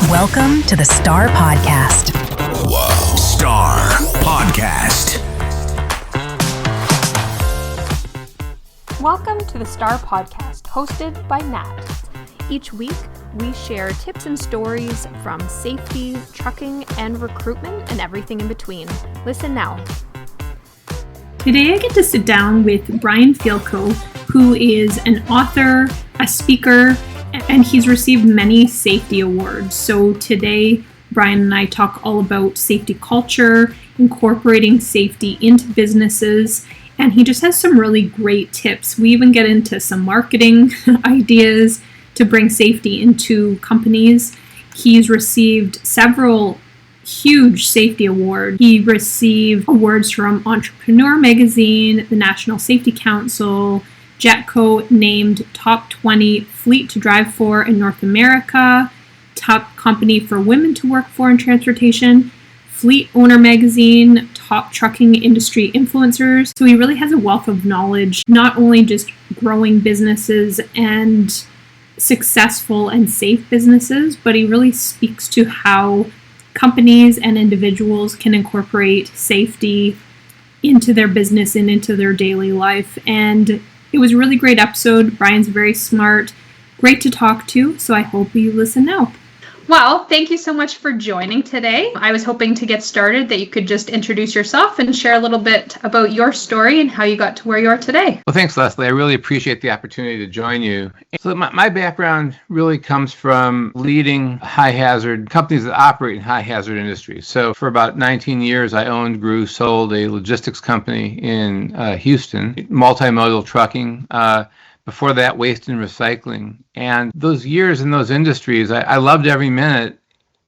Welcome to the S.T.A.R Podcast. Wow. S.T.A.R Podcast. Welcome to the S.T.A.R Podcast, hosted by Nat. Each week, we share tips and stories from safety, trucking, and recruitment, and everything in between. Listen now. Today I get to sit down with Brian Fielkow, who is an author, a speaker, and he's received many safety awards. So today, Brian and I talk all about safety culture, incorporating safety into businesses, and he just has some really great tips. We even get into some marketing ideas to bring safety into companies. He's received several huge safety awards. He received awards from Entrepreneur Magazine, the National Safety Council, Jetco named top 20 fleet to drive for in North America, top company for women to work for in transportation, Fleet Owner Magazine, top trucking industry influencers. So he really has a wealth of knowledge, not only just growing businesses and successful and safe businesses, but he really speaks to how companies and individuals can incorporate safety into their business and into their daily life. And it was a really great episode. Brian's very smart, great to talk to, so I hope you listen now. Well, thank you so much for joining today. I was hoping to get started that you could just introduce yourself and share a little bit about your story and how you got to where you are today. Well, thanks, Leslie. I really appreciate the opportunity to join you. So my background really comes from leading high-hazard companies that operate in high-hazard industries. So for about 19 years, I owned, grew, sold a logistics company in Houston, multimodal trucking, before that, waste and recycling. And those years in those industries, I loved every minute.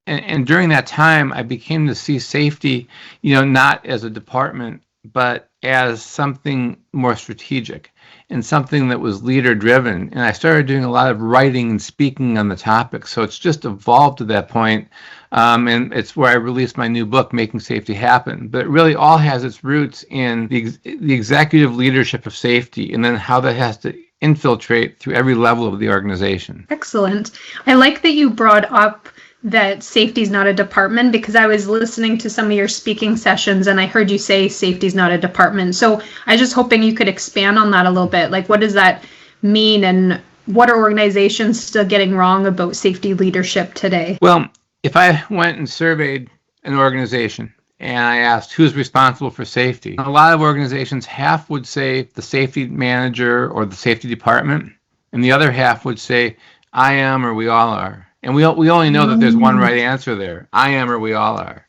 And during that time, I became to see safety, not as a department, but as something more strategic and something that was leader driven. And I started doing a lot of writing and speaking on the topic. So it's just evolved to that point. And it's where I released my new book, Making Safety Happen. But it really all has its roots in the executive leadership of safety, and then how that has to infiltrate through every level of the organization. Excellent. I like that you brought up that safety is not a department, because I was listening to some of your speaking sessions and I heard you say safety is not a department. So I was just hoping you could expand on that a little bit. Like, what does that mean, and what are organizations still getting wrong about safety leadership today? Well, if I went and surveyed an organization and I asked who's responsible for safety, a lot of organizations, half would say the safety manager or the safety department, and the other half would say I am or we all are. And we only know that there's one right answer there. I am or we all are.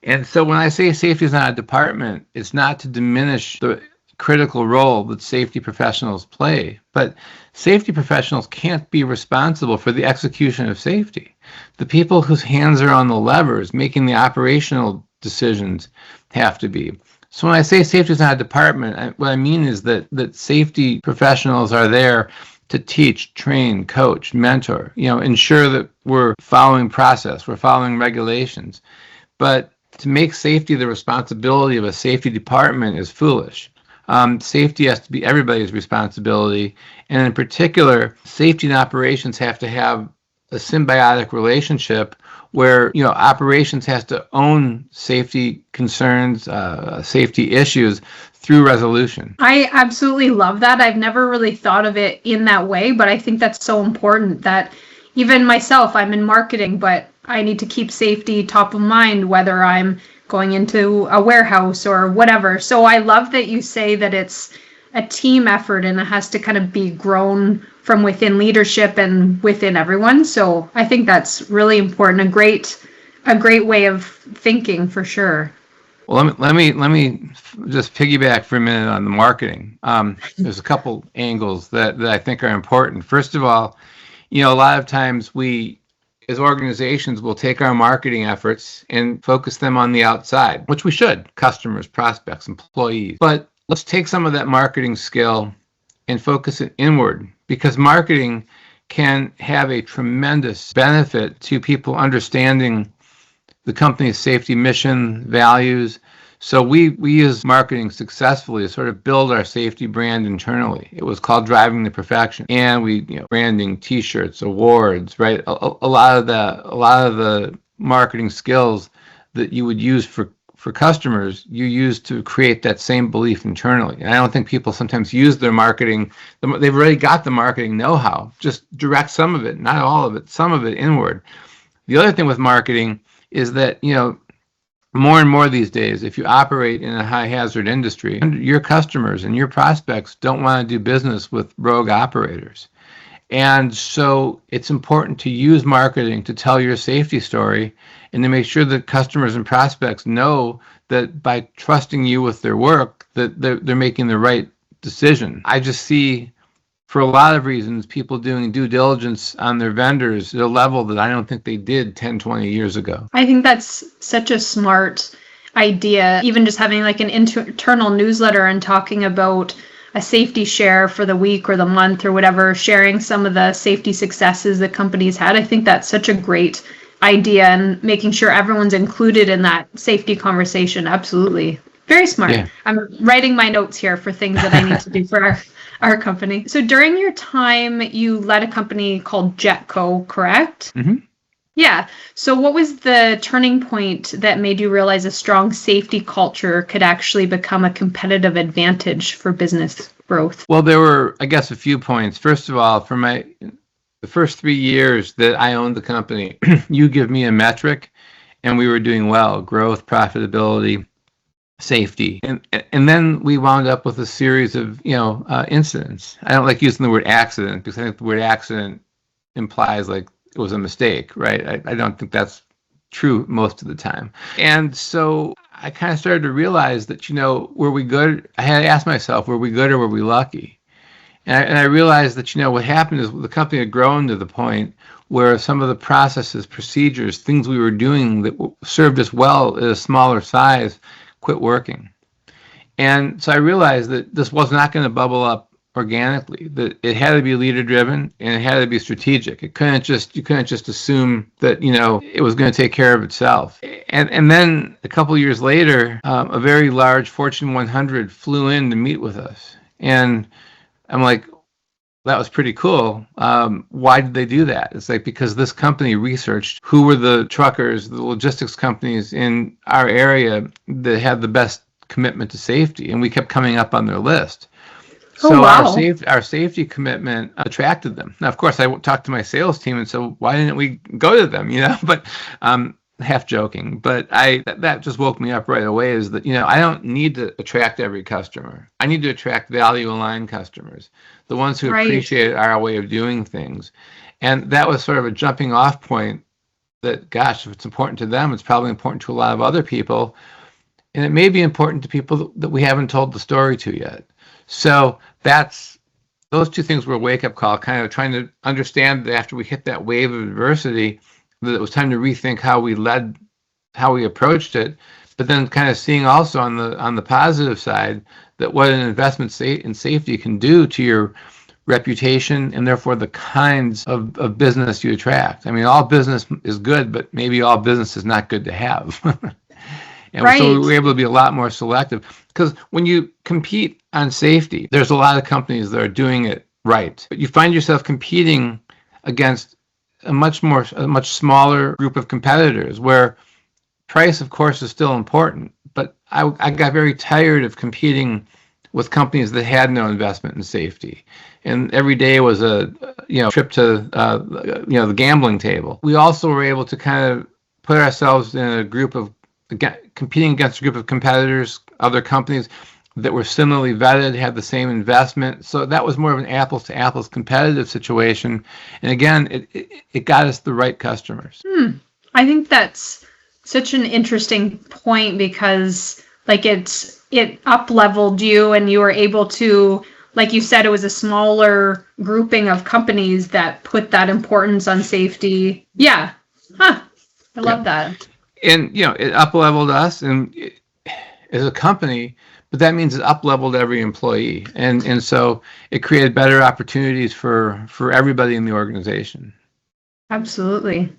And so when I say safety is not a department, it's not to diminish the critical role that safety professionals play, but safety professionals can't be responsible for the execution of safety. The people whose hands are on the levers making the operational decisions have to be. So when I say safety is not a department, what I mean is that safety professionals are there to teach, train, coach, mentor, ensure that we're following process, we're following regulations. But to make safety the responsibility of a safety department is foolish. Safety has to be everybody's responsibility. And in particular, safety and operations have to have a symbiotic relationship where, operations has to own safety concerns, safety issues through resolution. I absolutely love that. I've never really thought of it in that way, but I think that's so important that even myself, I'm in marketing, but I need to keep safety top of mind, whether I'm going into a warehouse or whatever. So I love that you say that it's a team effort and it has to kind of be grown from within leadership and within everyone. So I think that's really important. A great way of thinking, for sure. Well, let me just piggyback for a minute on the marketing. There's a couple angles that I think are important. First of all, a lot of times we, as organizations, will take our marketing efforts and focus them on the outside, which we should, customers, prospects, employees. But let's take some of that marketing skill and focus it inward, because marketing can have a tremendous benefit to people understanding the company's safety mission, values, So we used marketing successfully to sort of build our safety brand internally. It was called Driving to Perfection, and we branding, T-shirts, awards, right? A lot of the marketing skills that you would use for customers, you use to create that same belief internally. And I don't think people sometimes use their marketing. They've already got the marketing know-how. Just direct some of it, not all of it, some of it inward. The other thing with marketing is that more and more these days, if you operate in a high hazard industry, your customers and your prospects don't want to do business with rogue operators. And so it's important to use marketing to tell your safety story and to make sure that customers and prospects know that by trusting you with their work, that they're making the right decision. I just see, for a lot of reasons, people doing due diligence on their vendors at a level that I don't think they did 10, 20 years ago. I think that's such a smart idea. Even just having like an internal newsletter and talking about a safety share for the week or the month or whatever, sharing some of the safety successes that companies had. I think that's such a great idea, and making sure everyone's included in that safety conversation. Absolutely. Very smart. Yeah. I'm writing my notes here for things that I need to do for our company. So during your time, you led a company called Jetco, correct? Mm-hmm. Yeah. So what was the turning point that made you realize a strong safety culture could actually become a competitive advantage for business growth? Well, there were, I guess, a few points. First of all, for the first 3 years that I owned the company, you give me a metric and we were doing well: growth, profitability, safety. And then we wound up with a series of, incidents. I don't like using the word accident because I think the word accident implies like it was a mistake, right? I don't think that's true most of the time. And so I kind of started to realize that, were we good? I had to ask myself, were we good or were we lucky? And I realized that, what happened is the company had grown to the point where some of the processes, procedures, things we were doing that served us well at a smaller size quit working. And so I realized that this was not going to bubble up organically, that it had to be leader driven and it had to be strategic. You couldn't just assume that, it was going to take care of itself. And then a couple of years later, a very large Fortune 100 flew in to meet with us. And I'm like, that was pretty cool. Why did they do that? It's like, because this company researched who were the truckers, the logistics companies in our area that had the best commitment to safety, and we kept coming up on their list. So our safety commitment attracted them. Now, of course, I talked to my sales team and said, why didn't we go to them? But half joking, but that just woke me up right away. Is that I don't need to attract every customer. I need to attract value aligned customers, the ones who appreciate our way of doing things. And that was sort of a jumping off point. That, gosh, if it's important to them, it's probably important to a lot of other people, and it may be important to people that we haven't told the story to yet. So those two things were a wake-up call, kind of trying to understand that after we hit that wave of adversity, that it was time to rethink how we approached it, but then kind of seeing also on the positive side that what an investment in safety can do to your reputation and therefore the kinds of business you attract. I mean, all business is good, but maybe all business is not good to have. And so we were able to be a lot more selective, because when you compete on safety, there's a lot of companies that are doing it right, but you find yourself competing against a much smaller group of competitors, where price, of course, is still important. But I got very tired of competing with companies that had no investment in safety, and every day was a trip to the gambling table. We also were able to kind of put ourselves in a group of competing against a group of competitors, other companies that were similarly vetted, had the same investment. So that was more of an apples to apples competitive situation. And again, it got us the right customers. I think that's such an interesting point, because like it up-leveled you, and you were able to, like you said, it was a smaller grouping of companies that put that importance on safety. Yeah. I love that. And, it up-leveled us as a company, but that means it up-leveled every employee. And so it created better opportunities for everybody in the organization. Absolutely.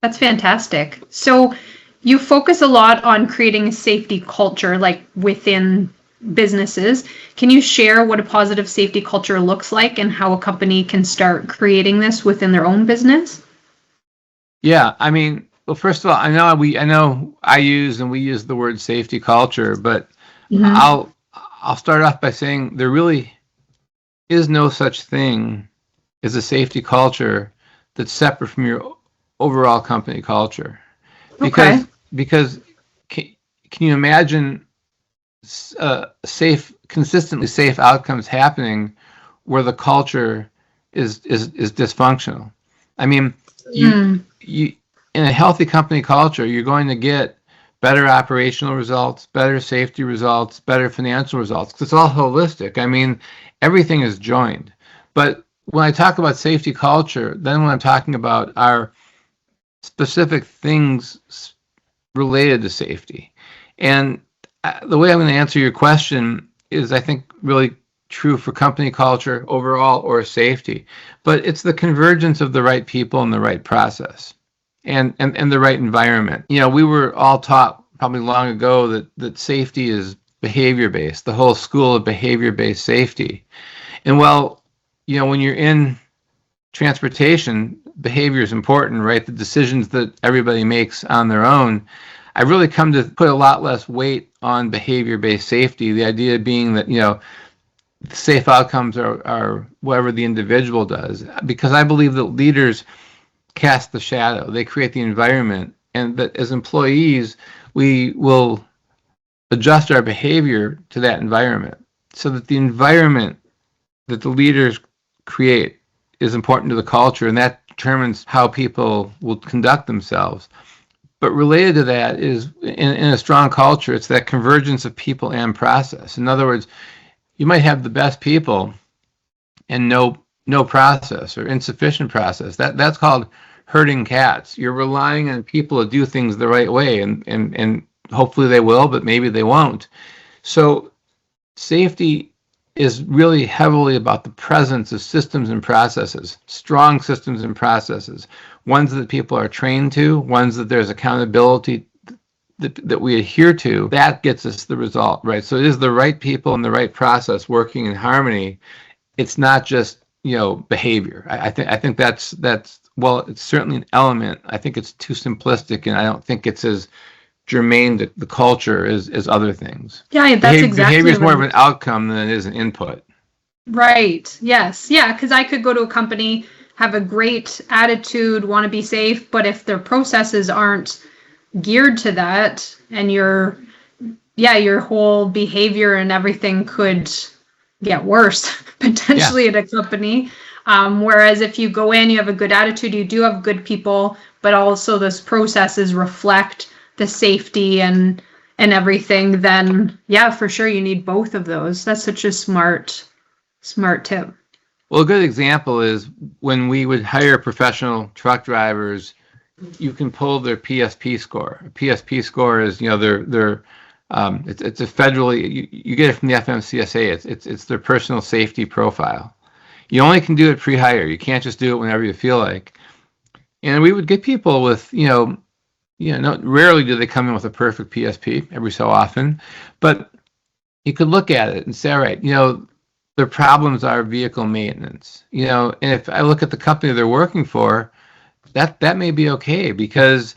That's fantastic. So you focus a lot on creating a safety culture, like within businesses. Can you share what a positive safety culture looks like and how a company can start creating this within their own business? Yeah, I mean, well, first of all, I know I use and we use the word safety culture, but I'll start off by saying there really is no such thing as a safety culture that's separate from your overall company culture. Because can you imagine consistently safe outcomes happening where the culture is dysfunctional? I mean, you in a healthy company culture, you're going to get better operational results, better safety results, better financial results, because it's all holistic. I mean, everything is joined. But when I talk about safety culture, then when I'm talking about our specific things related to safety. And the way I'm going to answer your question is, I think, really true for company culture overall or safety. But it's the convergence of the right people and the right process and the right environment. You know, we were all taught probably long ago that safety is behavior-based, the whole school of behavior-based safety. And well, you know, when you're in transportation, behavior is important, right? The decisions that everybody makes on their own. I've really come to put a lot less weight on behavior-based safety. The idea being that, you know, safe outcomes are whatever the individual does, because I believe that leaders cast the shadow. They create the environment, and that as employees, we will adjust our behavior to that environment, so that the environment that the leaders create is important to the culture, and that determines how people will conduct themselves. But related to that is, in a strong culture, it's that convergence of people and process. In other words, you might have the best people and no process or insufficient process. That's called herding cats. You're relying on people to do things the right way, and hopefully they will, but maybe they won't. So safety is really heavily about the presence of systems and processes, strong systems and processes, ones that people are trained to, ones that there's accountability that we adhere to. That gets us the result, right? So it is the right people and the right process working in harmony. It's not just, you know, behavior. I think that's well, it's certainly an element. I think it's too simplistic, and I don't think it's as germane to the culture as other things. Yeah, that's exactly. Behavior is more of an outcome than it is an input. Right. Yes. Yeah, because I could go to a company, have a great attitude, want to be safe, but if their processes aren't geared to that, and your whole behavior and everything could get worse potentially at a company. Whereas if you go in, you have a good attitude, you do have good people, but also those processes reflect the safety and everything, then yeah, for sure you need both of those. That's such a smart tip. Well, a good example is when we would hire professional truck drivers, you can pull their PSP score. A PSP score is, you know, it's a federally, you get it from the FMCSA. It's their personal safety profile. You only can do it pre-hire. You can't just do it whenever you feel like. And we would get people with, rarely do they come in with a perfect PSP, every so often, but you could look at it and say, all right, their problems are vehicle maintenance, and if I look at the company they're working for, that may be okay, because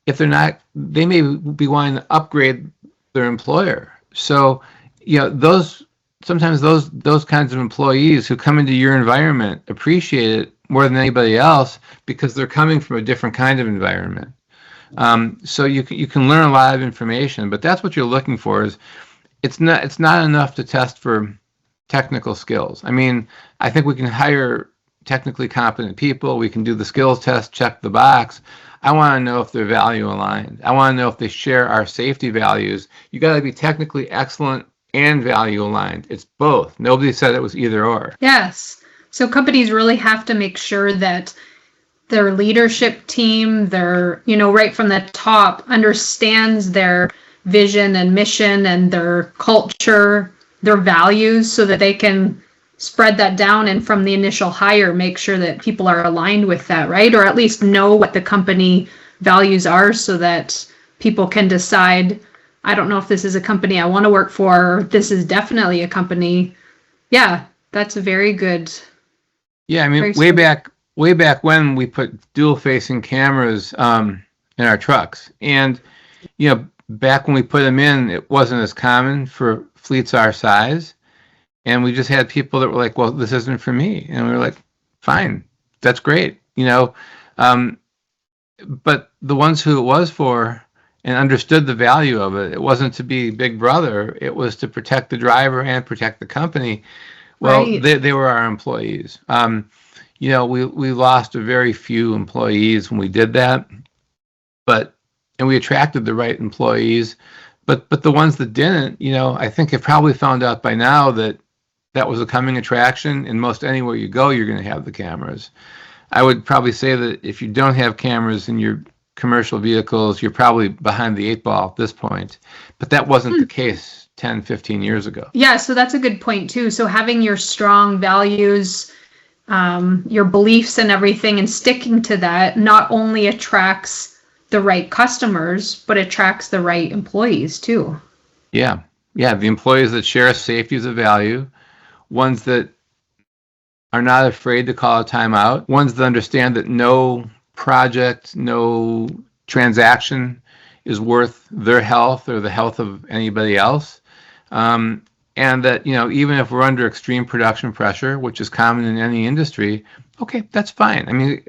if they're not, they may be wanting to upgrade their employer. So, sometimes those kinds of employees who come into your environment appreciate it more than anybody else because they're coming from a different kind of environment. So you can learn a lot of information, but that's what you're looking for. Is it's not enough to test for technical skills. I mean, I think we can hire technically competent people. We can do the skills test, check the box. I want to know if they're value aligned. I want to know if they share our safety values. You got to be technically excellent and value aligned. It's both. Nobody said it was either or. Yes. So companies really have to make sure that their leadership team, their, right from the top, understands their vision and mission and their culture, their values, so that they can spread that down, and from the initial hire, make sure that people are aligned with that, right? Or at least know what the company values are, so that people can decide, I don't know if this is a company I want to work for, or this is definitely a company. Yeah, that's a very good. Yeah, I mean, way back when we put dual-facing cameras in our trucks, and back when we put them in, it wasn't as common for fleets our size, and we just had people that were like, "Well, this isn't for me," and we were like, "Fine, that's great," But the ones who it was for and understood the value of it, it wasn't to be Big Brother. It was to protect the driver and protect the company. Well, Right. they were our employees. We lost a very few employees when we did that, and we attracted the right employees. But the ones that didn't, I think have probably found out by now that was a coming attraction. And most anywhere you go, you're going to have the cameras. I would probably say that if you don't have cameras in your commercial vehicles, you're probably behind the 8 ball at this point. But that wasn't the case 10, 15 years ago. Yeah, so that's a good point too. So having your strong values, your beliefs and everything, and sticking to that not only attracts the right customers, but attracts the right employees too. Yeah. The employees that share safety as a value, ones that are not afraid to call a timeout, ones that understand that no project, no transaction is worth their health or the health of anybody else. And that, even if we're under extreme production pressure, which is common in any industry, okay, that's fine. I mean,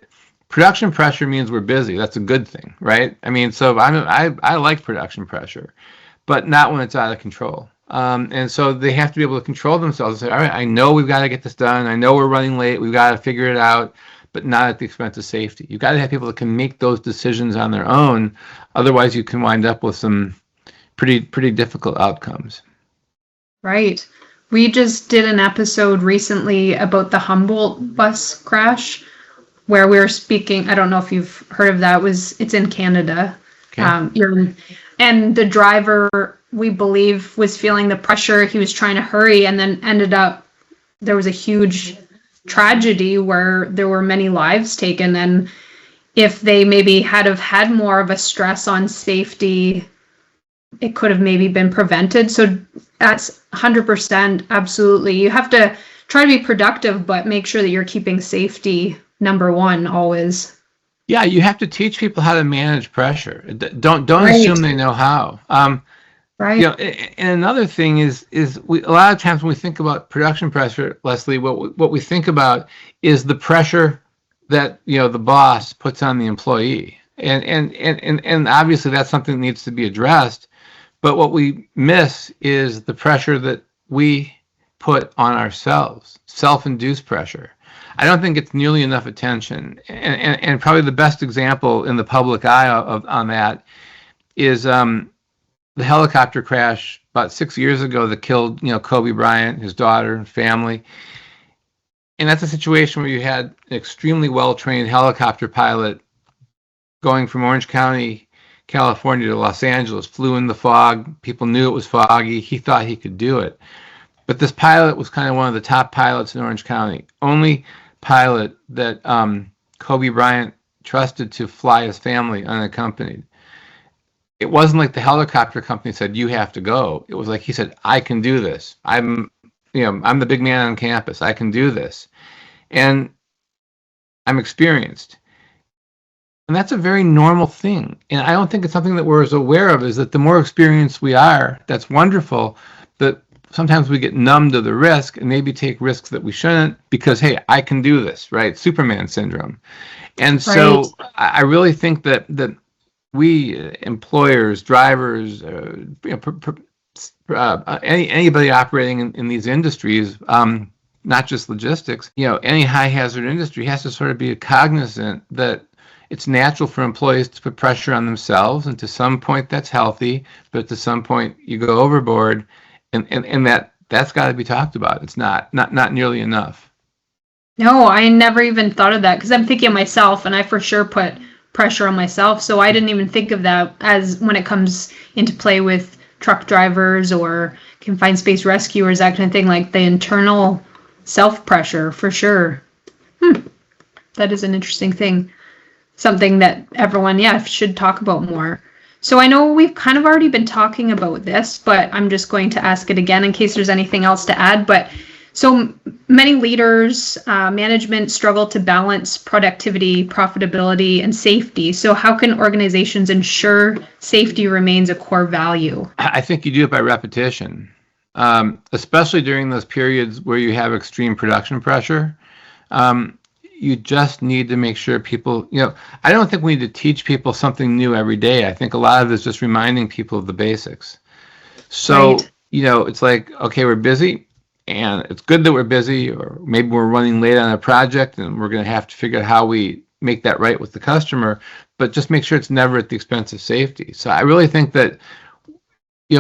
production pressure means we're busy. That's a good thing, right? I mean, so I like production pressure, but not when it's out of control. And so they have to be able to control themselves and say, all right, I know we've got to get this done. I know we're running late. We've got to figure it out, but not at the expense of safety. You've got to have people that can make those decisions on their own. Otherwise, you can wind up with some pretty difficult outcomes. Right. We just did an episode recently about the Humboldt bus crash where we were speaking. I don't know if you've heard of that. It's in Canada. Okay. And the driver, we believe, was feeling the pressure. He was trying to hurry, and then ended up, there was a huge tragedy where there were many lives taken. And if they maybe had more of a stress on safety, it could have maybe been prevented. So that's 100% absolutely. You have to try to be productive, but make sure that you're keeping safety number one always. Yeah, you have to teach people how to manage pressure. Don't Right. assume they know how. Right. And another thing is we, a lot of times when we think about production pressure, Leslie, what we think about is the pressure that the boss puts on the employee, and obviously that's something that needs to be addressed. But what we miss is the pressure that we put on ourselves, self-induced pressure. I don't think it's nearly enough attention, and probably the best example in the public eye on that is the helicopter crash about 6 years ago that killed Kobe Bryant, his daughter, and family. And that's a situation where you had an extremely well-trained helicopter pilot going from Orange County, California to Los Angeles, flew in the fog. People knew it was foggy. He thought he could do it. But this pilot was kind of one of the top pilots in Orange County. Only pilot that Kobe Bryant trusted to fly his family unaccompanied. It wasn't like the helicopter company said, you have to go. It was like he said, I can do this. I'm the big man on campus. I can do this. And I'm experienced. And that's a very normal thing. And I don't think it's something that we're as aware of, is that the more experienced we are, that's wonderful, but sometimes we get numb to the risk and maybe take risks that we shouldn't because, hey, I can do this, right? Superman syndrome. And so Right. I really think that we employers, drivers, anybody operating in these industries, not just logistics, any high hazard industry has to sort of be cognizant that it's natural for employees to put pressure on themselves, and to some point that's healthy, but to some point you go overboard, and that's got to be talked about. It's not nearly enough. No, I never even thought of that because I'm thinking of myself, and I for sure put pressure on myself. So I didn't even think of that as when it comes into play with truck drivers or confined space rescuers, that kind of thing, like the internal self pressure for sure. That is an interesting thing. Something that everyone, should talk about more. So I know we've kind of already been talking about this, but I'm just going to ask it again in case there's anything else to add. But so many leaders, management struggle to balance productivity, profitability, and safety. So how can organizations ensure safety remains a core value? I think you do it by repetition, especially during those periods where you have extreme production pressure. You just need to make sure people, I don't think we need to teach people something new every day. I think a lot of it is just reminding people of the basics. So, Right. It's like, okay, we're busy and it's good that we're busy, or maybe we're running late on a project and we're going to have to figure out how we make that right with the customer, but just make sure it's never at the expense of safety. So I really think that,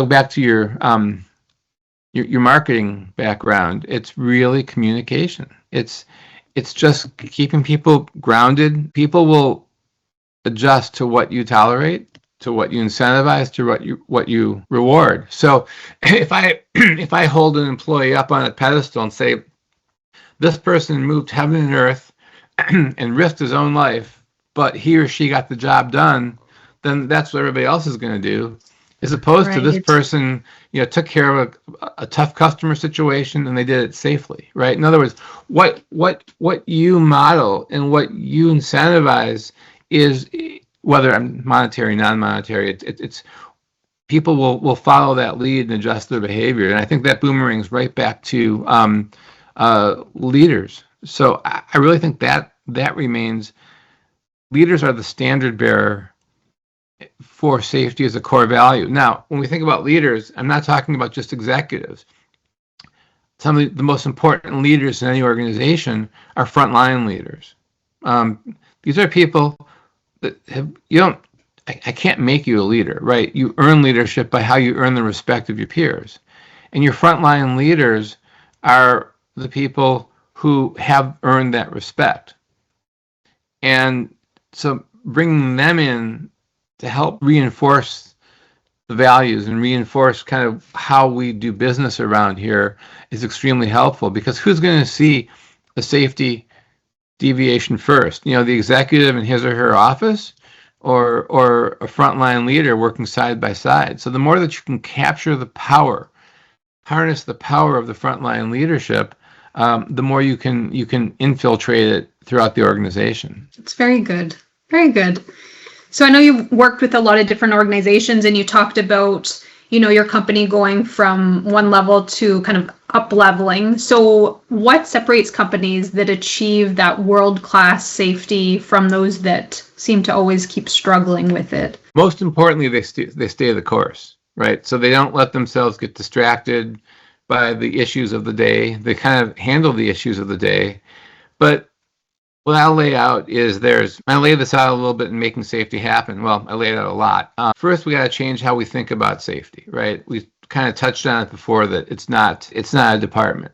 back to your marketing background, it's really communication. It's just keeping people grounded. People will adjust to what you tolerate, to what you incentivize, to what you reward. So if I hold an employee up on a pedestal and say, this person moved heaven and earth and risked his own life, but he or she got the job done, then that's what everybody else is going to do. As opposed to this person, took care of a tough customer situation and they did it safely, right? In other words, what you model and what you incentivize is, whether monetary, non-monetary, it's people will follow that lead and adjust their behavior, and I think that boomerangs right back to leaders. So I really think that remains. Leaders are the standard bearer for safety as a core value. Now, when we think about leaders, I'm not talking about just executives. Some of the most important leaders in any organization are frontline leaders. These are people that I can't make you a leader, right? You earn leadership by how you earn the respect of your peers. And your frontline leaders are the people who have earned that respect. And so bringing them in to help reinforce the values and reinforce kind of how we do business around here is extremely helpful, because who's going to see a safety deviation first? The executive in his or her office, or a frontline leader working side by side. So the more that you can capture the power, harness the power of the frontline leadership, the more you can infiltrate it throughout the organization. It's very good. Very good. So I know you've worked with a lot of different organizations, and you talked about, your company going from one level to kind of up leveling. So what separates companies that achieve that world-class safety from those that seem to always keep struggling with it? Most importantly, they stay the course, right? So they don't let themselves get distracted by the issues of the day. They kind of handle the issues of the day. But what I'll lay out is I lay this out a little bit in Making Safety Happen. Well, I lay it out a lot. First, we got to change how we think about safety, right? We kind of touched on it before that it's not a department.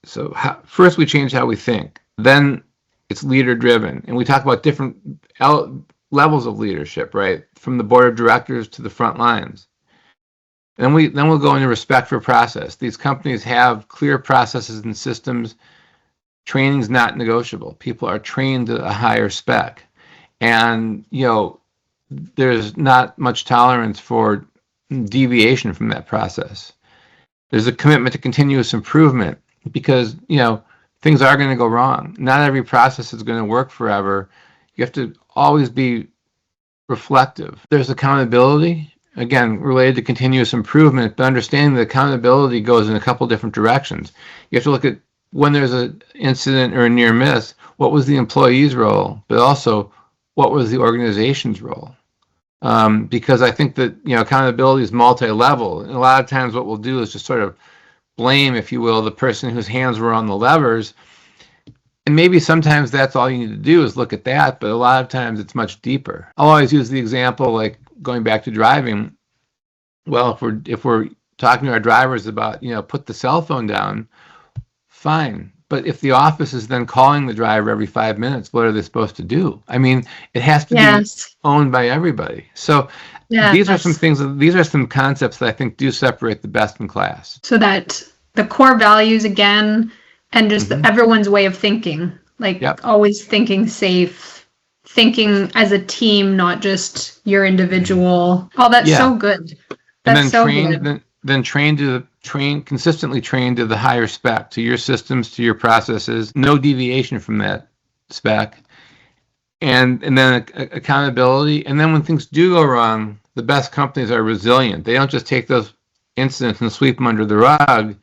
So first we change how we think. Then it's leader driven. And we talk about different levels of leadership, right? From the board of directors to the front lines. And then we'll go into respect for process. These companies have clear processes and systems. Training's not negotiable. People are trained to a higher spec. And, there's not much tolerance for deviation from that process. There's a commitment to continuous improvement because, things are going to go wrong. Not every process is going to work forever. You have to always be reflective. There's accountability, again, related to continuous improvement, but understanding that accountability goes in a couple different directions. You have to look at, when there's an incident or a near miss, what was the employee's role, but also what was the organization's role? Because I think that accountability is multi-level, and a lot of times what we'll do is just sort of blame, if you will, the person whose hands were on the levers. And maybe sometimes that's all you need to do is look at that, but a lot of times it's much deeper. I'll always use the example, like going back to driving. Well, if we're talking to our drivers about put the cell phone down, fine. But if the office is then calling the driver every 5 minutes, what are they supposed to do? I mean, it has to be owned by everybody. So these are some things, these are some concepts that I think do separate the best in class. So that the core values again, and just everyone's way of thinking, like always thinking safe, thinking as a team, not just your individual. Oh, that's so good. That's and then so train, good. then consistently train to the higher spec, to your systems, to your processes, no deviation from that spec. And then accountability. And then when things do go wrong, the best companies are resilient. They don't just take those incidents and sweep them under the rug.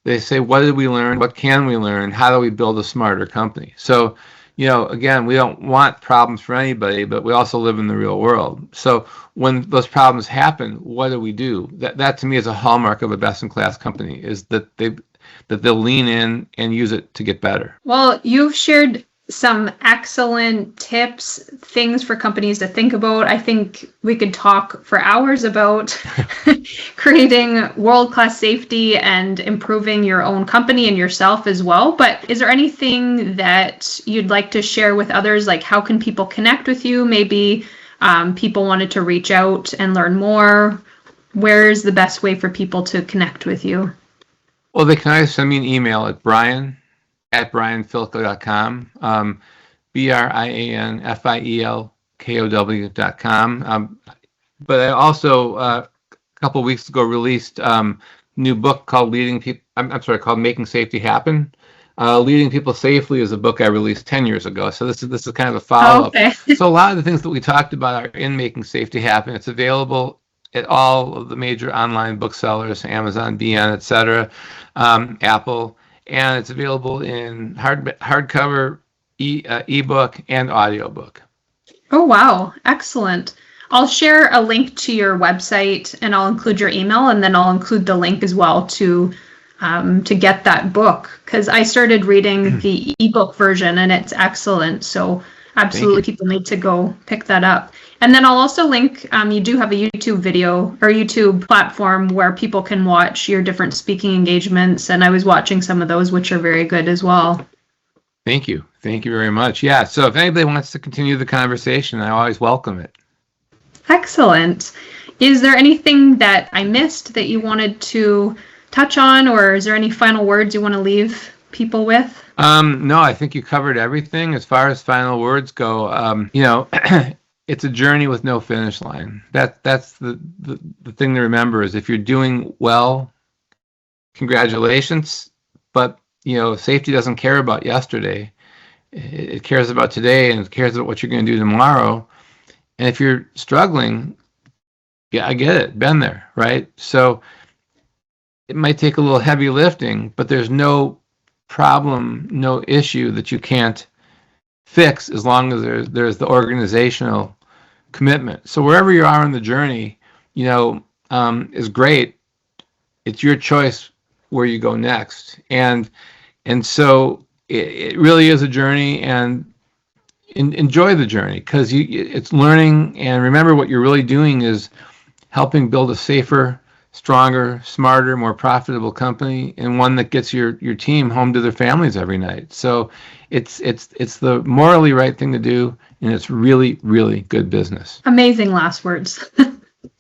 They say, what did we learn? What can we learn? How do we build a smarter company? So, again, we don't want problems for anybody, but we also live in the real world. So when those problems happen, what do we do? That to me is a hallmark of a best-in-class company, is that they'll lean in and use it to get better. Well, you've shared some excellent tips, things for companies to think about. I think we could talk for hours about creating world-class safety and improving your own company and yourself as well. But is there anything that you'd like to share with others? Like, how can people connect with you? Maybe people wanted to reach out and learn more. Where's the best way for people to connect with you? Well, they can either send me an email at brianfielkow.com, brianfielkow.com. But I also, a couple of weeks ago, released new book called called Making Safety Happen. Leading People Safely is a book I released 10 years ago. So this is kind of a follow-up. Okay. So a lot of the things that we talked about are in Making Safety Happen. It's available at all of the major online booksellers, Amazon, BN, etc., Apple. And it's available in hardcover, ebook, and audiobook. Oh, wow. Excellent. I'll share a link to your website, and I'll include your email, and then I'll include the link as well to get that book, because I started reading the ebook version, and it's excellent. So absolutely, people need to go pick that up. And then I'll also link, you do have a YouTube video or YouTube platform where people can watch your different speaking engagements. And I was watching some of those, which are very good as well. Thank you. Thank you very much. Yeah. So if anybody wants to continue the conversation, I always welcome it. Excellent. Is there anything that I missed that you wanted to touch on, or is there any final words you want to leave people with? No, I think you covered everything. As far as final words go, it's a journey with no finish line. That's the thing to remember, is if you're doing well, congratulations. But safety doesn't care about yesterday. It cares about today, and it cares about what you're going to do tomorrow. And if you're struggling, yeah, I get it. Been there, right? So it might take a little heavy lifting, but there's no problem, no issue that you can't fix as long as there's the organizational commitment. So wherever you are on the journey, is great. It's your choice where you go next. And so it really is a journey, and enjoy the journey, because it's learning. And remember, what you're really doing is helping build a safer, stronger, smarter, more profitable company, and one that gets your team home to their families every night. So it's the morally right thing to do, and it's really, really good business. Amazing last words.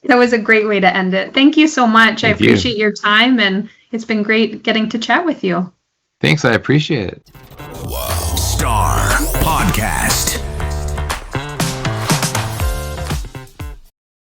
That was a great way to end it. Thank you so much. I appreciate your time, and it's been great getting to chat with you. Thanks. I appreciate it. Wow. S.T.A.R. Podcast.